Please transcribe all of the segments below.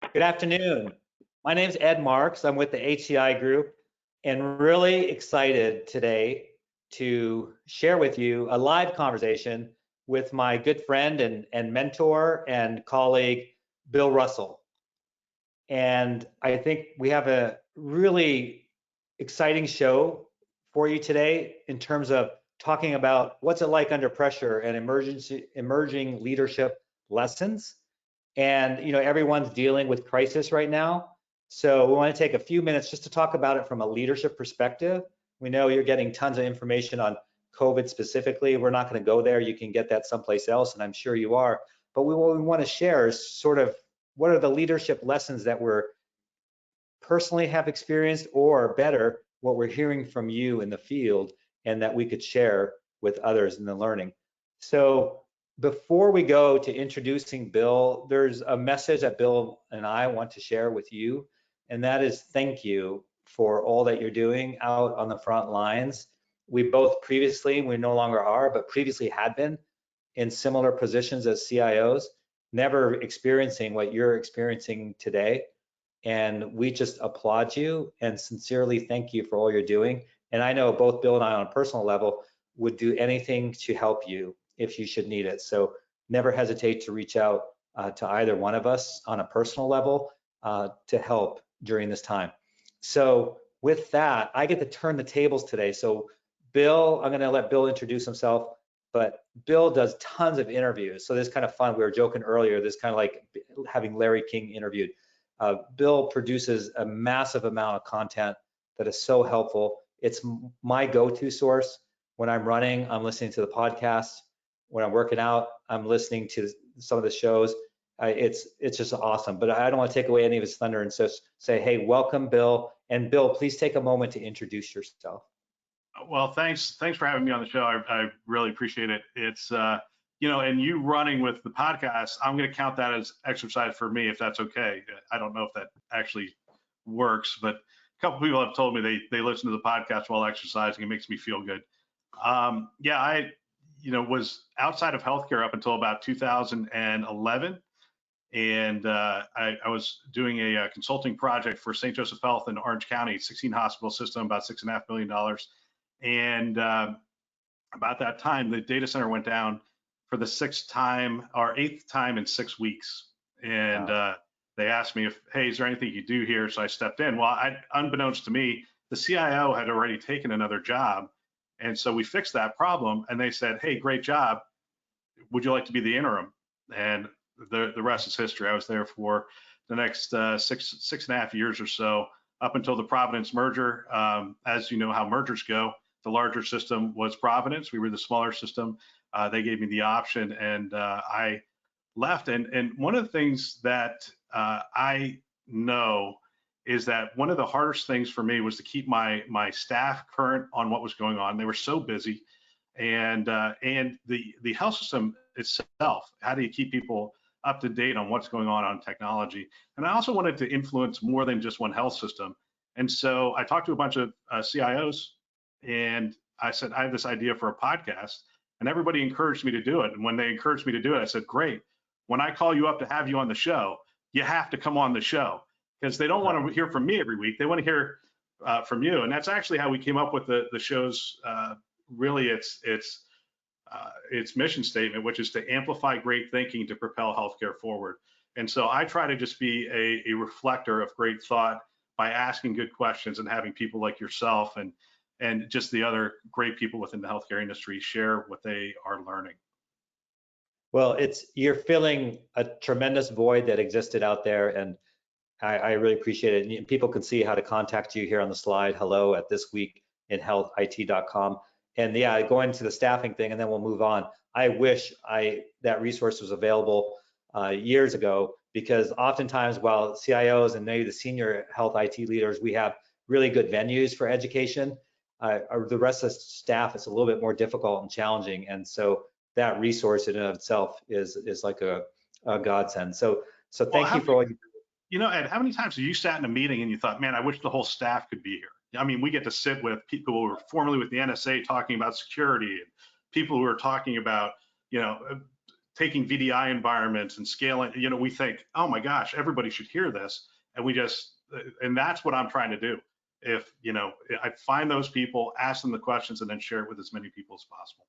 Good afternoon. My name is Ed Marx. I'm with the HCI Group and really excited today to share with you a live conversation with my good friend and mentor and colleague, Bill Russell. And I think we have a really exciting show for you today in terms of talking about what's it like under pressure and emerging leadership lessons. And everyone's dealing with crisis right now. So we want to take a few minutes just to talk about it from a leadership perspective. We know you're getting tons of information on COVID specifically. We're not going to go there. You can get that someplace else, and I'm sure you are. But what we want to share is sort of what are the leadership lessons that we're personally have experienced, or better, what we're hearing from you in the field and that we could share with others in the learning. So before we go to introducing Bill, there's a message that Bill and I want to share with you, and that is thank you for all that you're doing out on the front lines. We both previously, we no longer are, but previously had been in similar positions as CIOs, never experiencing what you're experiencing today. And we just applaud you and sincerely thank you for all you're doing. And I know both Bill and I on a personal level would do anything to help you if you should need it. So never hesitate to reach out to either one of us on a personal level to help during this time. So with that, I get to turn the tables today. So Bill, I'm gonna let Bill introduce himself, but Bill does tons of interviews. So this is kind of fun. We were joking earlier, this kind of like having Larry King interviewed. Bill produces a massive amount of content that is so helpful. It's my go-to source. When I'm running, I'm listening to the podcast. When I'm working out, I'm listening to some of the shows. It's just awesome. But I don't want to take away any of his thunder and just say, hey, welcome, Bill. And Bill, please take a moment to introduce yourself. Well, thanks for having me on the show. I really appreciate it. It's and you running with the podcast, I'm going to count that as exercise for me, if that's okay. I don't know if that actually works, but a couple people have told me they listen to the podcast while exercising. It makes me feel good. I was outside of healthcare up until about 2011. And I was doing a consulting project for St. Joseph Health in Orange County, 16 hospital system, about $6.5 million. And about that time, the data center went down for the eighth time in 6 weeks. And they asked me hey, is there anything you do here? So I stepped in. Well, unbeknownst to me, the CIO had already taken another job. And so we fixed that problem. And they said, hey, great job. Would you like to be the interim? And the rest is history. I was there for the next 6.5 years or so, up until the Providence merger. As you know how mergers go, the larger system was Providence. We were the smaller system. They gave me the option, and I left. And one of the things that I know is that one of the hardest things for me was to keep my staff current on what was going on. They were so busy, and the health system itself. How do you keep people up to date on what's going on technology? And I also wanted to influence more than just one health system. And so I talked to a bunch of CIOs, and I said, I have this idea for a podcast, and everybody encouraged me to do it. And when they encouraged me to do it, I said, great. When I call you up to have you on the show, you have to come on the show, because they don't want to hear from me every week. They want to hear from you. And that's actually how we came up with the show's really its mission statement, which is to amplify great thinking to propel healthcare forward. And so I try to just be a reflector of great thought by asking good questions and having people like yourself and just the other great people within the healthcare industry share what they are learning. Well, you're filling a tremendous void that existed out there, and I really appreciate it. And people can see how to contact you here on the slide, hello@thisweekinhealthit.com. And yeah, going to the staffing thing, and then we'll move on. I wish that resource was available years ago, because oftentimes while CIOs and maybe the senior health IT leaders, we have really good venues for education, the rest of the staff, it's a little bit more difficult and challenging. And so that resource in and of itself is like a godsend. So thank you for all you do. Ed, how many times have you sat in a meeting and you thought, man, I wish the whole staff could be here? I mean, we get to sit with people who were formerly with the NSA talking about security, and people who are talking about, taking VDI environments and scaling, we think, oh my gosh, everybody should hear this. And and that's what I'm trying to do. If, I find those people, ask them the questions, and then share it with as many people as possible.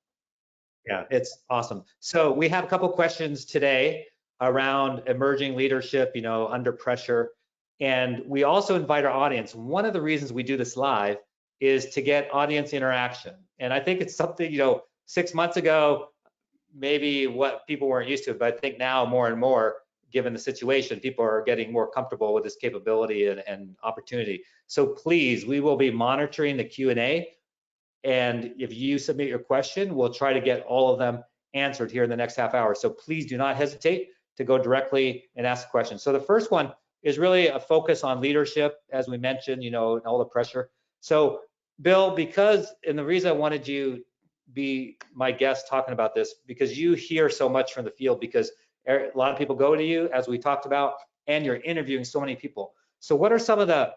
Yeah, it's awesome. So we have a couple questions today around emerging leadership, under pressure. And we also invite our audience. One of the reasons we do this live is to get audience interaction. And I think it's something, 6 months ago, maybe what people weren't used to, but I think now more and more, given the situation, people are getting more comfortable with this capability and opportunity. So please, we will be monitoring the Q&A. And if you submit your question, we'll try to get all of them answered here in the next half hour. So please do not hesitate to go directly and ask questions. So the first one is really a focus on leadership, as we mentioned, and all the pressure. So Bill, and the reason I wanted you be my guest talking about this, because you hear so much from the field, because a lot of people go to you, as we talked about, and you're interviewing so many people. So what are some of the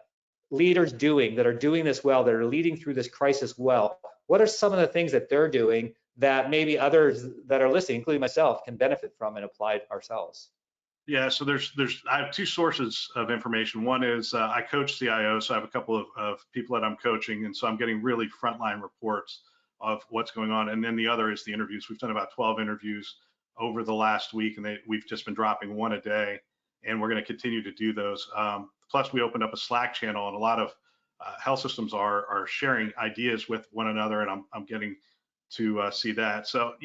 leaders doing that are doing this well, that are leading through this crisis well? What are some of the things that they're doing that maybe others that are listening, including myself, can benefit from and apply ourselves? Yeah, so I have two sources of information. One is I coach CIOs, so I have a couple of people that I'm coaching, and so I'm getting really frontline reports of what's going on. And then the other is the interviews. We've done about 12 interviews over the last week, and we've just been dropping one a day, and we're going to continue to do those. Plus, we opened up a Slack channel, and a lot of health systems are sharing ideas with one another, and I'm getting to see that. So,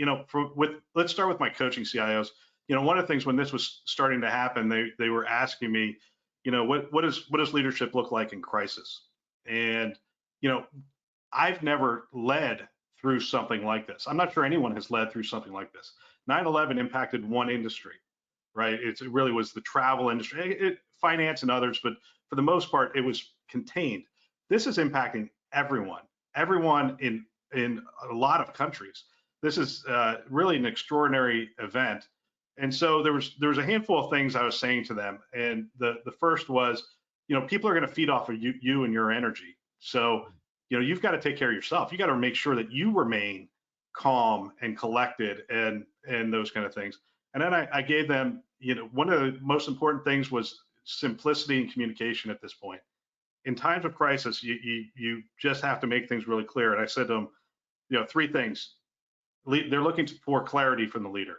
let's start with my coaching CIOs. One of the things when this was starting to happen, they were asking me, what does leadership look like in crisis? And, I've never led through something like this. I'm not sure anyone has led through something like this. 9/11 impacted one industry, right? It really was the travel industry, finance and others, but for the most part, it was contained. This is impacting everyone in a lot of countries. This is really an extraordinary event. And so there was a handful of things I was saying to them. And the first was, people are going to feed off of you and your energy. So, you've got to take care of yourself. You got to make sure that you remain calm and collected and those kind of things. And then I gave them, one of the most important things was simplicity and communication at this point. In times of crisis, you just have to make things really clear. And I said to them, three things. They're looking for clarity from the leader.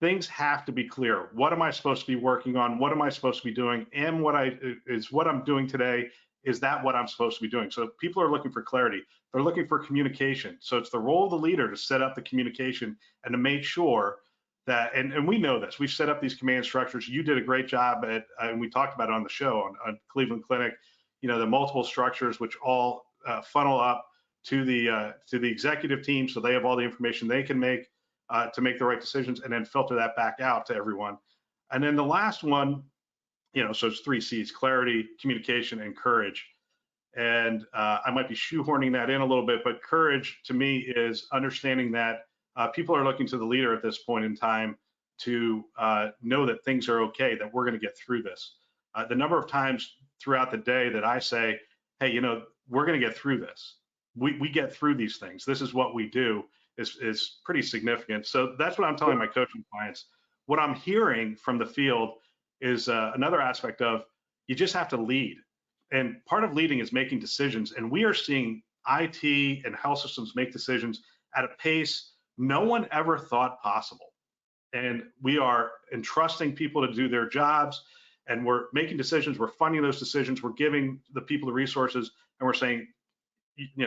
Things have to be clear. What am I supposed to be working on? What am I supposed to be doing? And what I'm doing today, is that what I'm supposed to be doing? So people are looking for clarity. They're looking for communication. So it's the role of the leader to set up the communication and to make sure that, and we know this, we've set up these command structures. You did a great job and we talked about it on the show on Cleveland Clinic, the multiple structures which all funnel up to the executive team, so they have all the information they can make to make the right decisions, and then filter that back out to everyone. And then the last one, so it's 3 C's: clarity, communication, and courage. And I might be shoehorning that in a little bit, but courage to me is understanding that people are looking to the leader at this point in time to know that things are okay, that we're going to get through this. The number of times throughout the day that I say, hey, we're going to get through this. We get through these things. This is what we do is pretty significant. So that's what I'm telling my coaching clients. What I'm hearing from the field is another aspect of you just have to lead. And part of leading is making decisions. And we are seeing IT and health systems make decisions at a pace no one ever thought possible. And we are entrusting people to do their jobs, and we're making decisions. We're funding those decisions. We're giving the people the resources, and we're saying,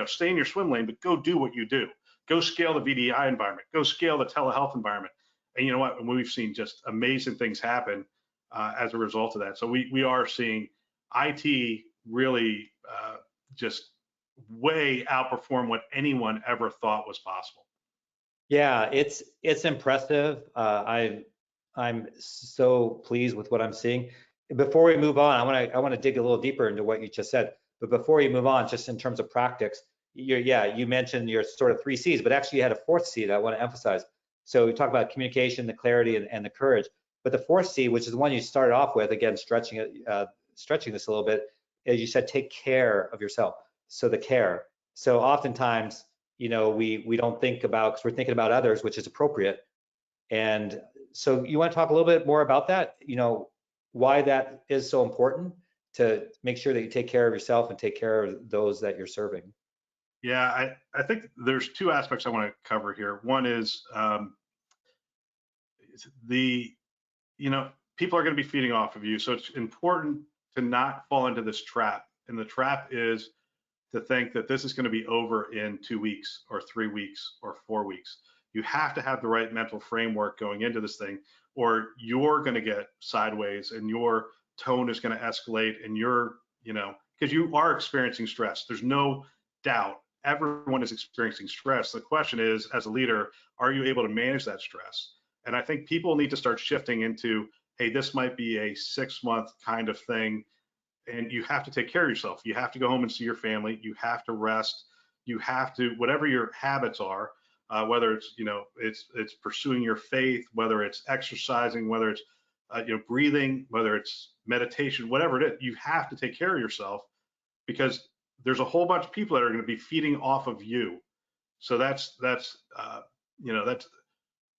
stay in your swim lane, but go do what you do. Go scale the VDI environment. Go scale the telehealth environment. And you know what? We've seen just amazing things happen as a result of that. So we are seeing IT really just way outperform what anyone ever thought was possible. Yeah, it's impressive. I'm so pleased with what I'm seeing. Before we move on, I want to dig a little deeper into what you just said. But before you move on, just in terms of practice, you mentioned your sort of 3 C's, but actually you had a 4th C that I want to emphasize. So we talk about communication, the clarity, and the courage. But the 4th C, which is the one you started off with, again, stretching this a little bit, as you said, take care of yourself. So the care. So oftentimes, we don't think about, because we're thinking about others, which is appropriate. And so you want to talk a little bit more about that, why that is so important to make sure that you take care of yourself and take care of those that you're serving. Yeah, I think there's two aspects I want to cover here. One is the, people are going to be feeding off of you. So it's important to not fall into this trap. And the trap is to think that this is going to be over in 2 weeks or 3 weeks or 4 weeks. You have to have the right mental framework going into this thing, or you're going to get sideways and your tone is going to escalate, and because you are experiencing stress. There's no doubt. Everyone is experiencing stress. The question is, as a leader, are you able to manage that stress? And I think people need to start shifting into, hey, this might be a 6-month kind of thing, and you have to take care of yourself. You have to go home and see your family. You have to rest. You have to, whatever your habits are, whether it's, it's pursuing your faith, whether it's exercising, whether it's, breathing, whether it's meditation, whatever it is, you have to take care of yourself, because there's a whole bunch of people that are going to be feeding off of you. So that's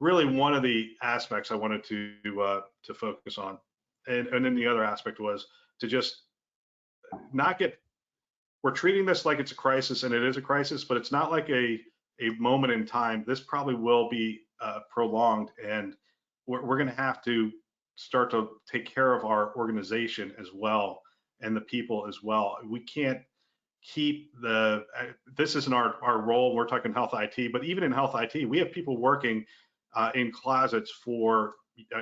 really one of the aspects I wanted to focus on. And then the other aspect was to just not get, we're treating this like it's a crisis, and it is a crisis, but it's not like a moment in time. This probably will be prolonged, and we're going to have to start to take care of our organization as well, and the people as well. We can't keep this isn't our role. We're talking health IT, but even in health IT, we have people working in closets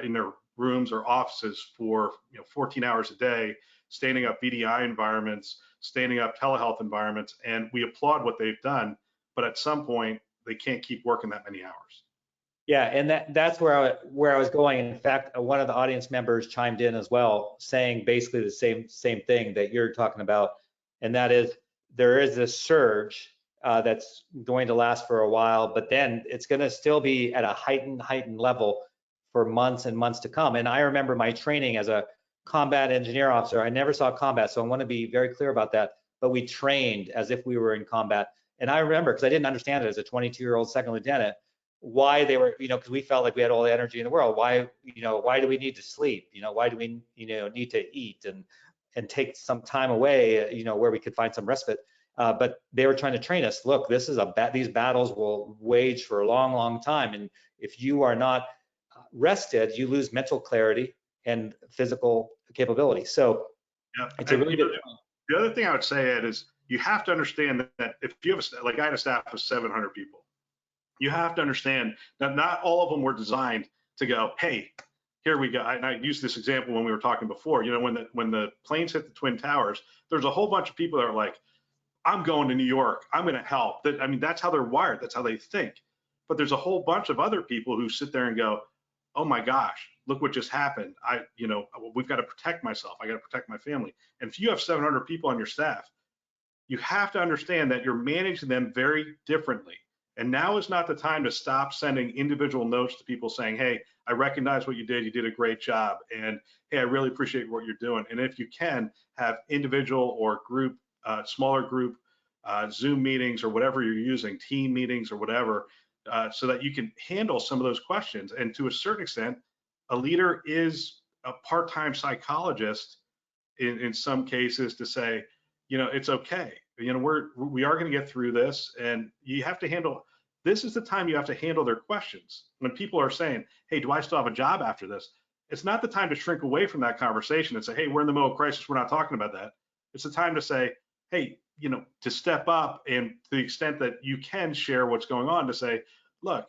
in their rooms or offices for 14 hours a day, standing up VDI environments, standing up telehealth environments, and we applaud what they've done. But at some point, they can't keep working that many hours. Yeah, and that's where I was going. In fact, one of the audience members chimed in as well, saying basically the same thing that you're talking about, and that is there is this surge that's going to last for a while, but then it's going to still be at a heightened level for months and months to come. And I remember my training as a combat engineer officer. I never saw combat, so I want to be very clear about that. But we trained as if we were in combat. And I remember, because I didn't understand it as a 22-year-old second lieutenant, why they were, because we felt like we had all the energy in the world. Why do we need to sleep? Why do we, need to eat and take some time away, where we could find some respite. But they were trying to train us. Look, this is these battles will wage for a long, long time. And if you are not rested, you lose mental clarity and physical capability. So yeah, it's a really good point. The other thing I would say, Ed, is you have to understand that if you have I had a staff of 700 people, you have to understand that not all of them were designed to go, hey, here we go. And I used this example when we were talking before. When the planes hit the Twin Towers, there's a whole bunch of people that are like, I'm going to New York. I'm going to help. That's how they're wired. That's how they think. But there's a whole bunch of other people who sit there and go, oh my gosh, look what just happened. We've got to protect myself. I got to protect my family. And if you have 700 people on your staff, you have to understand that you're managing them very differently. And now is not the time to stop sending individual notes to people saying, hey, I recognize what you did. You did a great job. And hey, I really appreciate what you're doing. And if you can, have individual or group, smaller group Zoom meetings or whatever you're using, team meetings or whatever, so that you can handle some of those questions. And to a certain extent, a leader is a part-time psychologist in some cases to say, it's okay. We are going to get through this, and you have to handle. This is the time you have to handle their questions. When people are saying, hey, do I still have a job after this? It's not the time to shrink away from that conversation and say, hey, we're in the middle of crisis. We're not talking about that. It's the time to say, hey, to step up, and to the extent that you can share what's going on, to say, look,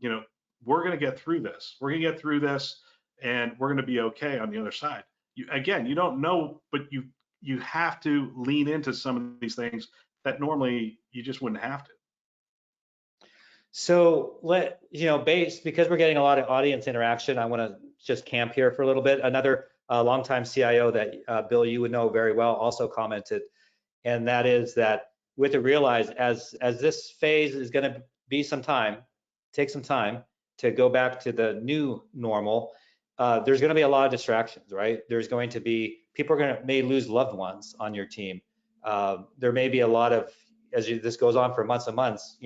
we're going to get through this. We're going to get through this, and we're going to be okay on the other side. You don't know, but you have to lean into some of these things that normally you just wouldn't have to. So because we're getting a lot of audience interaction, I want to just camp here for a little bit. Another longtime CIO that Bill, you would know very well, also commented, and that is that we have to realize as this phase is going to be take some time to go back to the new normal. There's going to be a lot of distractions, right? There's going to be people may lose loved ones on your team. There may be a lot of, this goes on for months and months,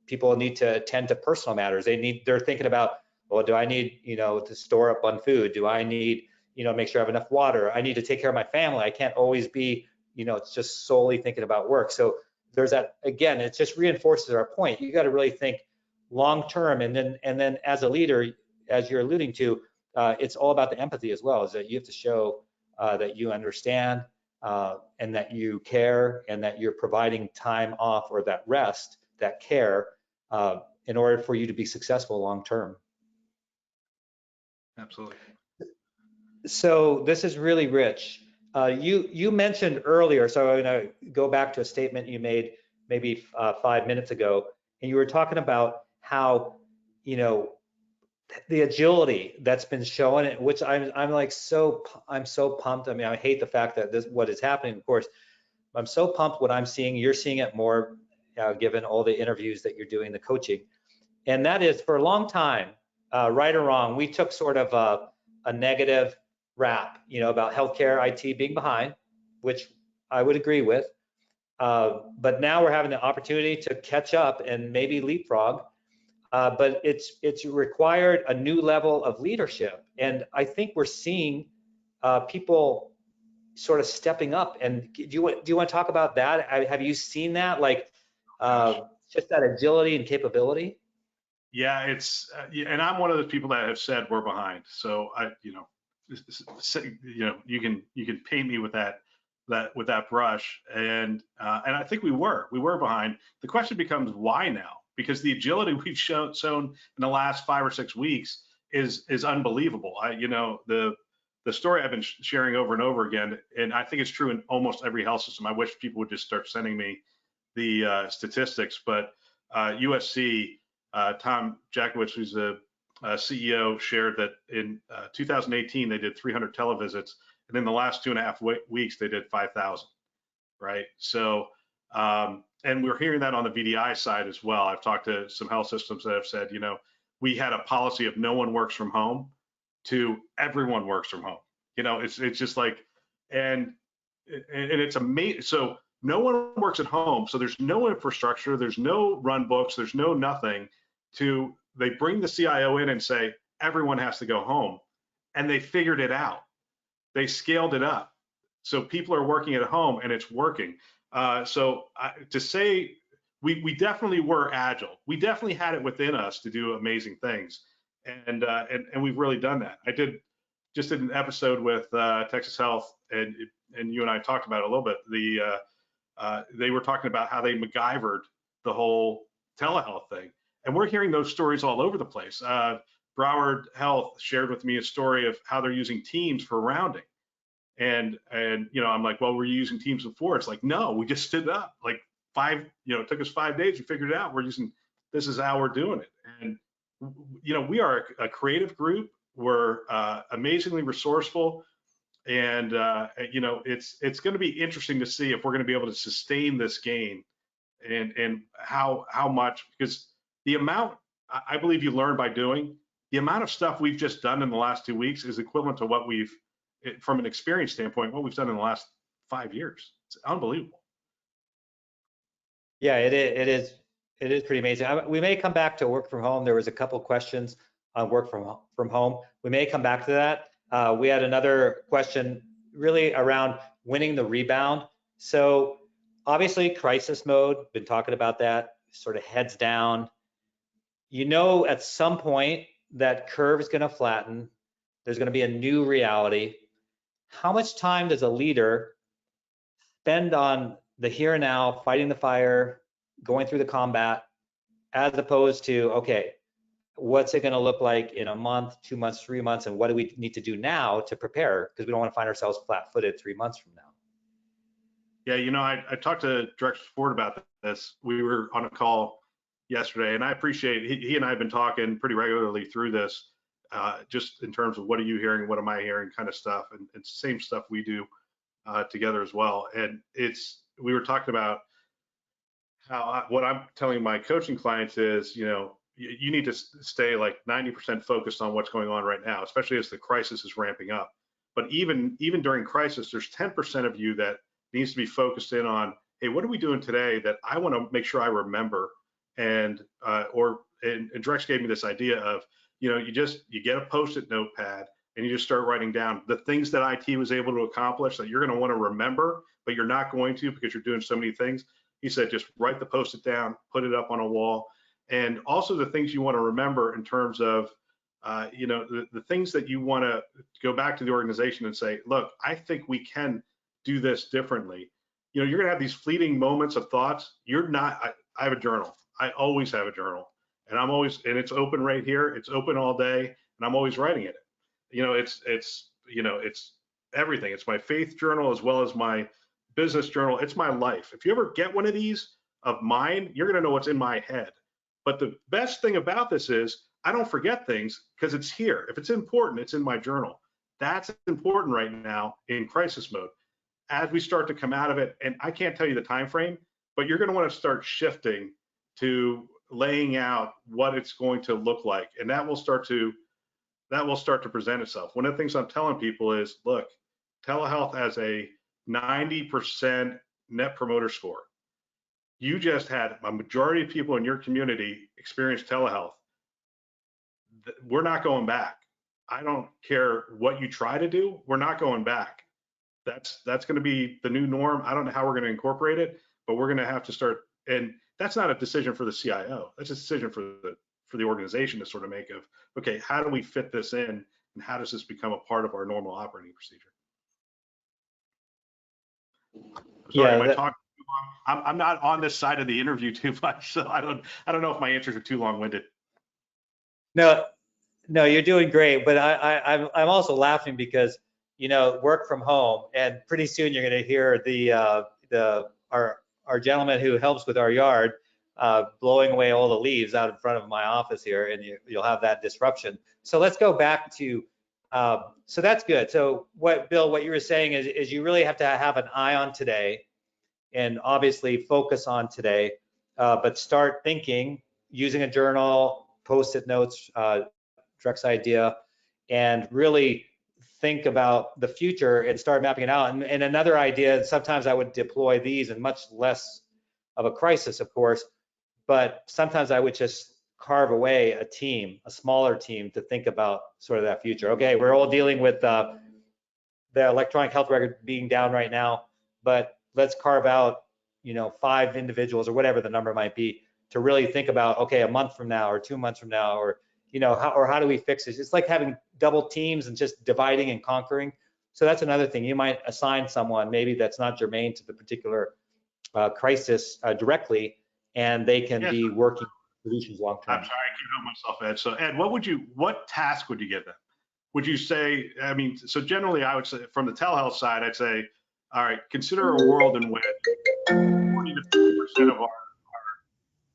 people need to attend to personal matters. They're thinking about Well, do I need, to store up on food? Do I need, make sure I have enough water? I need to take care of my family. I can't always be, it's just solely thinking about work. So there's that, again, it just reinforces our point. You got to really think long term. And then as a leader, as you're alluding to, it's all about the empathy as well, is that you have to show that you understand and that you care and that you're providing time off or that rest, that care, in order for you to be successful long term. Absolutely. So this is really rich. You mentioned earlier, so I'm going to go back to a statement you made maybe 5 minutes ago, and you were talking about how, the agility that's been shown, which I'm like I'm so pumped. I mean, I hate the fact that this what is happening, of course. I'm so pumped what I'm seeing. You're seeing it more, given all the interviews that you're doing, the coaching, and that is for a long time, right or wrong, we took sort of a negative rap, about healthcare IT being behind, which I would agree with. But now we're having the opportunity to catch up and maybe leapfrog. But it's required a new level of leadership, and I think we're seeing people sort of stepping up. And do you want to talk about that? Have you seen that, like just that agility and capability? Yeah, and I'm one of those people that have said we're behind. So you can paint me with that brush, and I think we were behind. The question becomes why now? Because the agility we've shown in the last 5 or 6 weeks is unbelievable. The story I've been sharing over and over again, and I think it's true in almost every health system. I wish people would just start sending me the statistics, but USC, Tom Jakowicz, who's the CEO, shared that in 2018 they did 300 televisits, and in the last 2.5 weeks they did 5,000. Right. So, and we're hearing that on the VDI side as well. I've talked to some health systems that have said, we had a policy of no one works from home to everyone works from home. It's just like, and it's amazing. So no one works at home. So there's no infrastructure. There's no run books. There's no nothing they bring the CIO in and say, everyone has to go home. And they figured it out. They scaled it up. So people are working at home and it's working. To say we definitely were agile. We definitely had it within us to do amazing things. And we've really done that. I did an episode with Texas Health, and you and I talked about it a little bit. They were talking about how they MacGyvered the whole telehealth thing, and we're hearing those stories all over the place. Broward Health shared with me a story of how they're using Teams for rounding, and I'm like, well, were you using Teams before? It's like, no, we just stood up like it took us 5 days. We figured it out. This is how we're doing it, and we are a creative group. We're amazingly resourceful, and it's going to be interesting to see if we're going to be able to sustain this gain, and how much, because the amount, I believe you learn by doing. The amount of stuff we've just done in the last 2 weeks is equivalent to what from an experience standpoint, what we've done in the last 5 years. It's unbelievable. Yeah, it is. It is pretty amazing. We may come back to work from home. There was a couple questions on work from home. We may come back to that. We had another question really around winning the rebound. So obviously crisis mode, been talking about that, sort of heads down. At some point that curve is going to flatten. There's going to be a new reality. How much time does a leader spend on the here and now, fighting the fire, going through the combat, as opposed to, okay, what's it going to look like in a month, 2 months, 3 months, and what do we need to do now to prepare? Because we don't want to find ourselves flat-footed 3 months from now. Yeah, I talked to Director Ford about this. We were on a call yesterday, and I appreciate he and I have been talking pretty regularly through this, just in terms of what are you hearing, what am I hearing, kind of stuff, and same stuff we do together as well. And we were talking about how what I'm telling my coaching clients is, you need to stay like 90% focused on what's going on right now, especially as the crisis is ramping up. But even during crisis, there's 10% of you that needs to be focused in on, hey, what are we doing today that I want to make sure I remember? And Drex gave me this idea of, you get a Post-it notepad and you just start writing down the things that IT was able to accomplish that you're going to want to remember, but you're not going to because you're doing so many things. He said, just write the Post-it down, put it up on a wall. And also the things you want to remember in terms of, the things that you want to go back to the organization and say, look, I think we can do this differently. You're going to have these fleeting moments of thoughts. I have a journal. I always have a journal, and and it's open right here. It's open all day, and I'm always writing it. It's everything. It's my faith journal as well as my business journal. It's my life. If you ever get one of these of mine, you're going to know what's in my head. But the best thing about this is I don't forget things because it's here. If it's important, it's in my journal. That's important right now in crisis mode. As we start to come out of it, and I can't tell you the time frame, but you're going to want to start shifting to laying out what it's going to look like, and that will start to present itself. One of the things I'm telling people is, look, telehealth has a 90% net promoter score. You just had a majority of people in your community experience telehealth. We're not going back. I don't care what you try to do. We're not going back. That's going to be the new norm. I don't know how we're going to incorporate it, but we're going to have to start. And that's not a decision for the CIO. That's a decision for the organization to sort of make of, okay, how do we fit this in, and how does this become a part of our normal operating procedure? Sorry, am I talking too long? I'm not on this side of the interview too much, so I don't know if my answers are too long-winded. No, you're doing great. But I'm also laughing because work from home, and pretty soon you're going to hear our gentleman who helps with our yard blowing away all the leaves out in front of my office here, and you'll have that disruption. So let's go back to, so that's good. So Bill, what you were saying is you really have to have an eye on today, and obviously focus on today, but start thinking, using a journal, Post-it notes, Drex idea, and really think about the future and start mapping it out. And another idea, sometimes I would deploy these in much less of a crisis, of course, but sometimes I would just carve away a smaller team to think about sort of that future. Okay, we're all dealing with the electronic health record being down right now, but let's carve out, 5 individuals or whatever the number might be to really think about, okay, a month from now or 2 months from now, or how do we fix this? It's like having double teams and just dividing and conquering. So that's another thing. You might assign someone maybe that's not germane to the particular crisis directly, and they can be working solutions long term. I'm sorry, I can't help myself, Ed. So Ed, what task would you give them? Would you say, so generally I would say from the telehealth side, I'd say, all right, consider a world in which 40 to 50% of our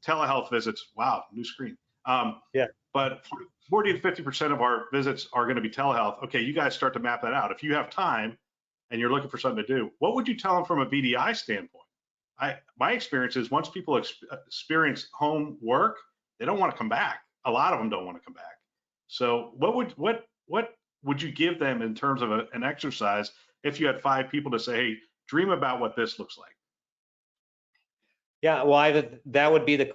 telehealth visits, wow, new screen. But 40 to 50% of our visits are going to be telehealth. Okay, you guys start to map that out. If you have time and you're looking for something to do, what would you tell them from a BDI standpoint? My experience is once people experience home work, they don't want to come back. A lot of them don't want to come back. So what would you give them in terms of an exercise if you had 5 people to say, hey, dream about what this looks like? Yeah, well, that would be the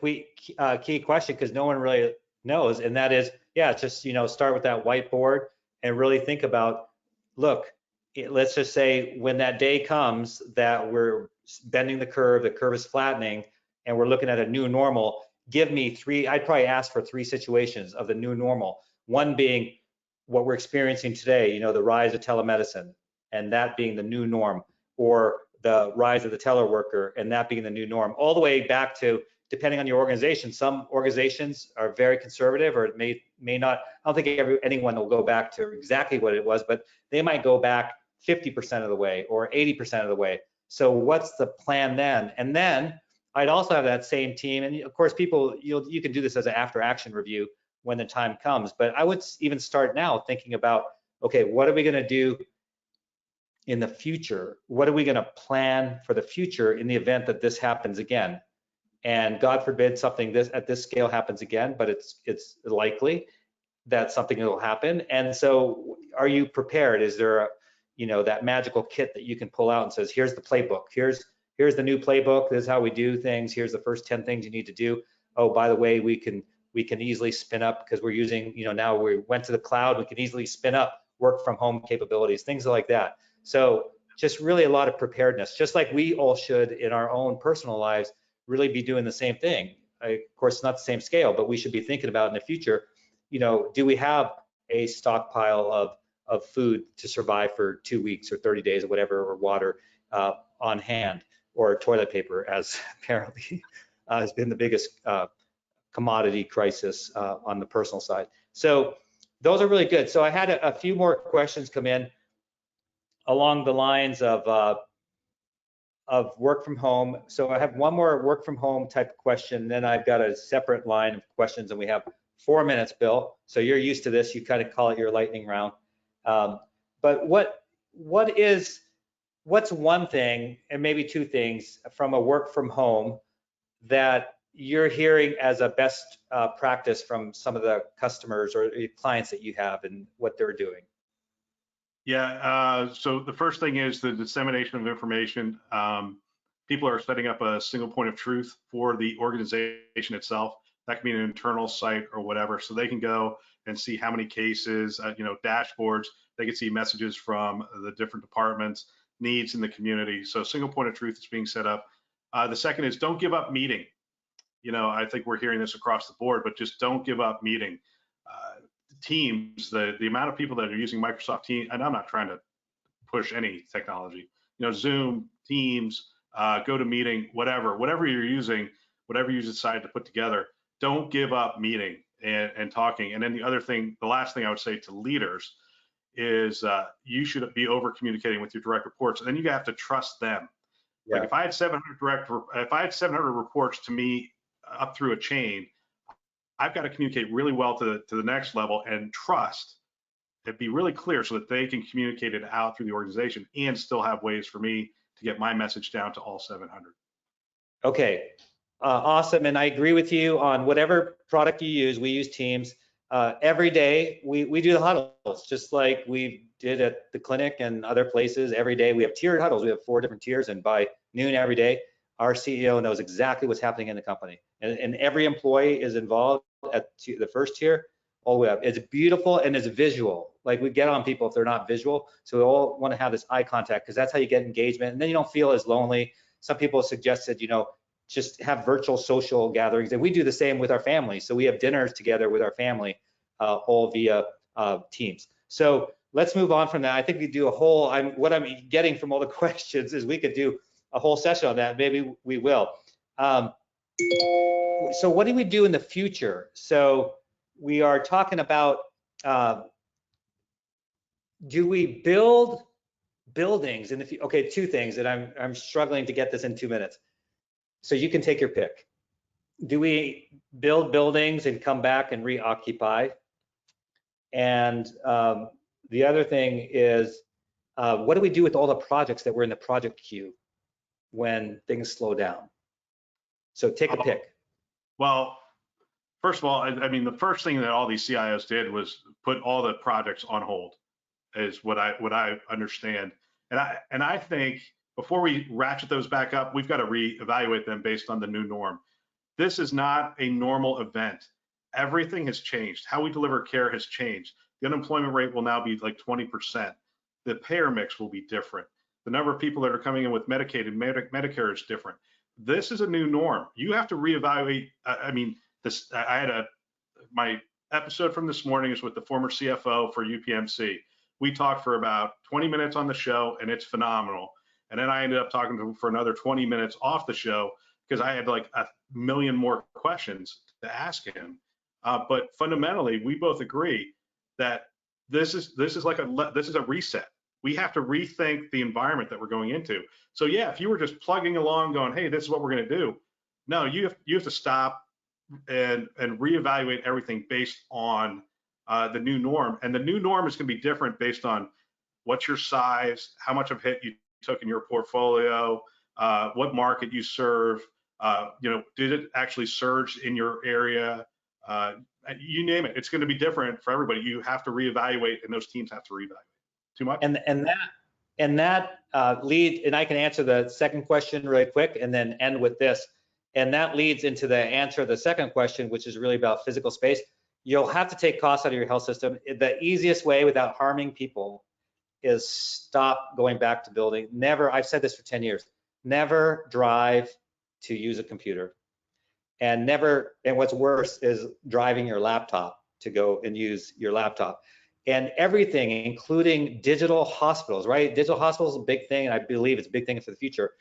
key question, because no one really knows, and that is, just start with that whiteboard and really think about, look, let's just say when that day comes that we're bending the curve is flattening, and we're looking at a new normal, give me 3, I'd probably ask for 3 situations of the new normal. One being what we're experiencing today, the rise of telemedicine, and that being the new norm, or the rise of the teleworker, and that being the new norm, all the way back to, depending on your organization, some organizations are very conservative, or it may not. I don't think anyone will go back to exactly what it was, but they might go back 50% of the way or 80% of the way. So what's the plan then? And then I'd also have that same team, and of course, you can do this as an after action review when the time comes, but I would even start now thinking about, okay, what are we going to do in the future? What are we going to plan for the future in the event that this happens again? And God forbid something at this scale happens again, but it's likely that something will happen. And so, are you prepared? Is there that magical kit that you can pull out and says, here's the playbook, here's the new playbook, this is how we do things, here's the first 10 things you need to do. Oh, by the way, we can we can easily spin up, because we're using, now we went to the cloud, we can easily spin up work from home capabilities, things like that. So just really a lot of preparedness, just like we all should in our own personal lives really be doing the same thing. Of course, it's not the same scale, but we should be thinking about in the future, do we have a stockpile of food to survive for 2 weeks or 30 days or whatever, or water on hand, or toilet paper, as apparently has been the biggest commodity crisis on the personal side. So those are really good. So I had a few more questions come in along the lines of work from home. So I have one more work from home type question, then I've got a separate line of questions, and we have 4 minutes, Bill. So you're used to this, you kind of call it your lightning round. But what's one thing, and maybe two things, from a work from home that you're hearing as a best practice from some of the customers or clients that you have and what they're doing? Yeah, so the first thing is the dissemination of information. People are setting up a single point of truth for the organization itself. That can be an internal site or whatever, so they can go and see how many cases, dashboards. They can see messages from the different departments, needs in the community. So single point of truth is being set up. The second is don't give up meeting. I think we're hearing this across the board, but just don't give up meeting. Teams, the amount of people that are using Microsoft Teams, and I'm not trying to push any technology, Zoom, Teams, GoToMeeting, whatever you're using, whatever you decide to put together, don't give up meeting and talking. And then the last thing I would say to leaders is you should be over communicating with your direct reports, and then you have to trust them. Yeah. Like if I had 700 reports to me up through a chain, I've got to communicate really well to the next level and trust and be really clear so that they can communicate it out through the organization and still have ways for me to get my message down to all 700. Okay, awesome. And I agree with you on whatever product you use. We use Teams. Every day we do the huddles, just like we did at the clinic and other places. Every day we have tiered huddles. We have 4 different tiers, and by noon every day, our CEO knows exactly what's happening in the company. And every employee is involved at the first tier all the way up. It's beautiful and it's visual. Like, we get on people if they're not visual. So we all want to have this eye contact, because that's how you get engagement. And then you don't feel as lonely. Some people suggested, just have virtual social gatherings. And we do the same with our family. So we have dinners together with our family, all via Teams. So let's move on from that. I think we do a whole, what I'm getting from all the questions is we could do a whole session on that. Maybe we will. So what do we do in the future? So we are talking about, do we build buildings in the future? Okay, 2 things, and I'm struggling to get this in 2 minutes. So you can take your pick. Do we build buildings and come back and reoccupy? And the other thing is, what do we do with all the projects that were in the project queue when things slow down? So take a pick. Well, first of all, I mean, the first thing that all these CIOs did was put all the projects on hold, is what I understand. And I think before we ratchet those back up, we've got to reevaluate them based on the new norm. This is not a normal event. Everything has changed. How we deliver care has changed. The unemployment rate will now be like 20%. The payer mix will be different. The number of people that are coming in with Medicaid and Medicare is different. This is a new norm. You have to reevaluate. I mean, I had my episode from this morning is with the former CFO for UPMC. We talked for about 20 minutes on the show, and it's phenomenal. And then I ended up talking to him for another 20 minutes off the show because I had like 1 million more questions to ask him. But fundamentally, we both agree that this is a reset. We have to rethink the environment that we're going into. So yeah, if you were just plugging along going, hey, this is what we're going to do. No, you have to stop and reevaluate everything based on the new norm. And the new norm is going to be different based on what's your size, how much of a hit you took in your portfolio, what market you serve, did it actually surge in your area? You name it. It's going to be different for everybody. You have to reevaluate, and those teams have to reevaluate. Too much? And that lead, and I can answer the second question really quick and then end with this. And that leads into the answer of the second question, which is really about physical space. You'll have to take costs out of your health system. The easiest way without harming people is stop going back to building. Never, I've said this for 10 years, never drive to use a computer. And what's worse is driving your laptop to go and use your laptop. And everything, including digital hospitals, right? Digital hospitals is a big thing, and I believe it's a big thing for the future.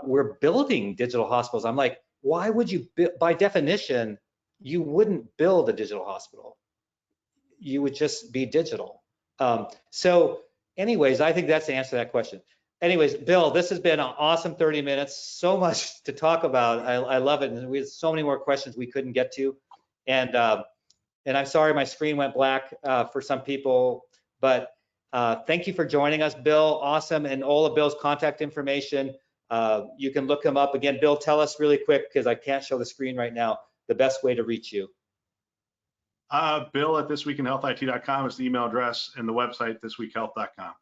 We're building digital hospitals. I'm like, why would you, by definition, you wouldn't build a digital hospital. You would just be digital. So anyways, I think that's the answer to that question. Anyways, Bill, this has been an awesome 30 minutes. So much to talk about. I love it. And we have so many more questions we couldn't get to. And I'm sorry my screen went black for some people, but thank you for joining us, Bill. Awesome. And all of Bill's contact information, you can look him up. Again, Bill, tell us really quick, because I can't show the screen right now, the best way to reach you. Bill at thisweekinhealthit.com is the email address, and the website, thisweekhealth.com.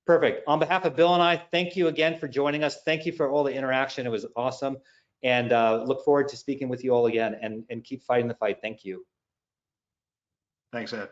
Perfect. On behalf of Bill and I, thank you again for joining us. Thank you for all the interaction. It was awesome. And look forward to speaking with you all again, and keep fighting the fight. Thank you. Thanks, Ed.